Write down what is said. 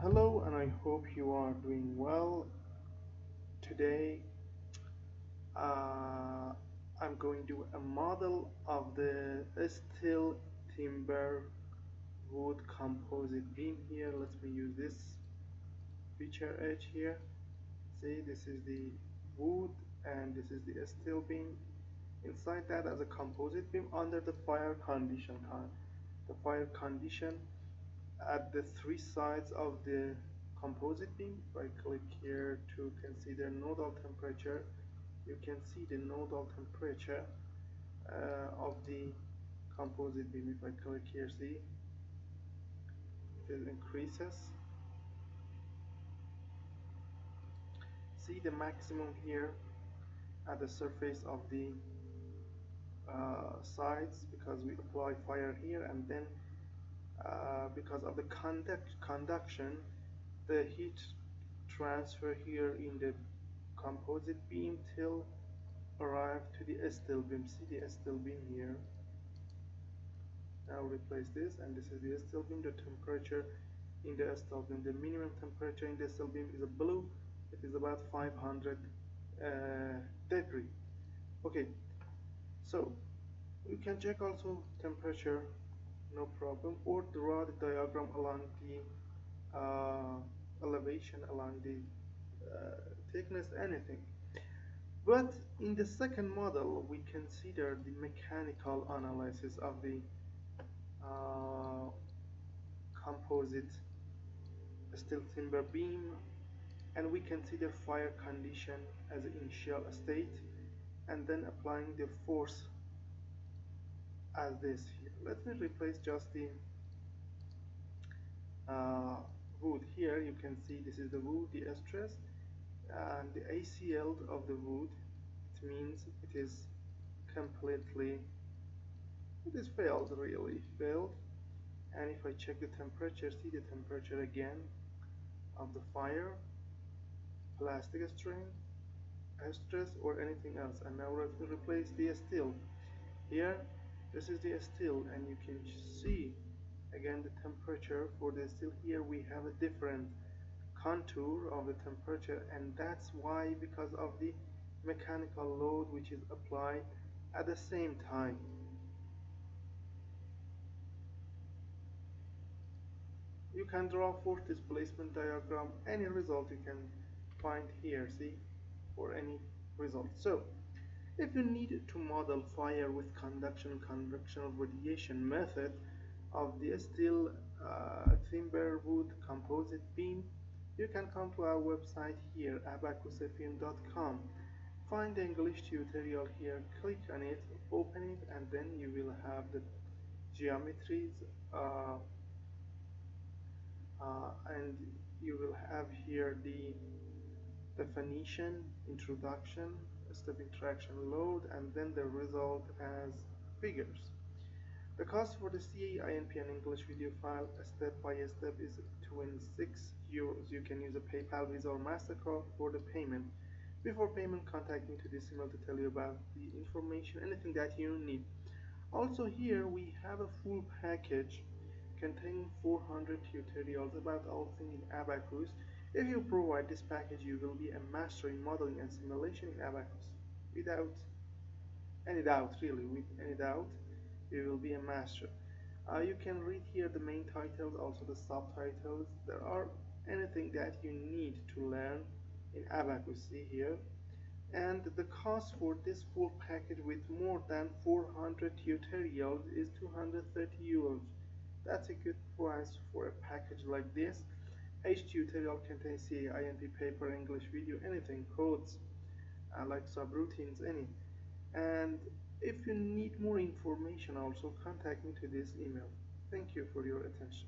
Hello, and I hope you are doing well. Today, uh, I'm going to do a model of the steel timber wood composite beam here. Let me use this feature edge here. See, this is the wood and this is the steel beam. Inside that as a composite beam under the fire condition. The fire condition at the three sides of the composite beam. If I click here to consider nodal temperature, you can see the nodal temperature of the composite beam. If I click here, see, it increases. See the maximum here at the surface of the sides because we apply fire here, and then because of the conduction, the heat transfer here in the composite beam till arrive to the steel beam. See the steel beam here. Now replace this, and this is the steel beam. The temperature in the steel beam, the minimum temperature in the steel beam is a blue. It is about 500 degree. Okay, so you can check also temperature, no problem, or draw the diagram along the elevation, along the thickness, anything. But in the second model, we consider the mechanical analysis of the uh, composite steel timber beam, and we consider fire condition as the initial state, and then applying the force as this here. Let me replace just the wood here. You can see this is the wood, the stress, and the ACL of the wood. It means it is completely, it is failed, really failed. And if I check the temperature, see the temperature again of the fire, plastic strain, stress, or anything else. And now let me replace the steel here. This is the steel, and you can see again the temperature for the steel. Here we have a different contour of the temperature, and that's why, because of the mechanical load which is applied at the same time. You can draw force displacement diagram, any result you can find here, see, for any result. So if you need to model fire with conduction, convection, or radiation method of the steel timber wood composite beam, you can come to our website here, abaqusfm.com. Find the English tutorial here, click on it, open it, and then you will have the geometries and you will have here the definition, introduction, step interaction load, and then the result as figures. The cost for the CA, INP, and English video file step by step is 26 euros. You can use a PayPal, Visa, or MasterCard for the payment. Before payment, contact me to this email to tell you about the information, anything that you need. Also here we have a full package containing 400 tutorials about all things in Abaqus. If you provide this package, you will be a master in modeling and simulation in Abaqus. Without any doubt, really, with any doubt, you will be a master. You can read here the main titles, also the subtitles. There are anything that you need to learn in Abaqus, see here. And the cost for this full package with more than 400 tutorials is 230 euros. That's a good price for a package like this. Each tutorial contains CA, INP, paper, English video, anything, codes, like subroutines, any. And if you need more information, also contact me to this email. Thank you for your attention.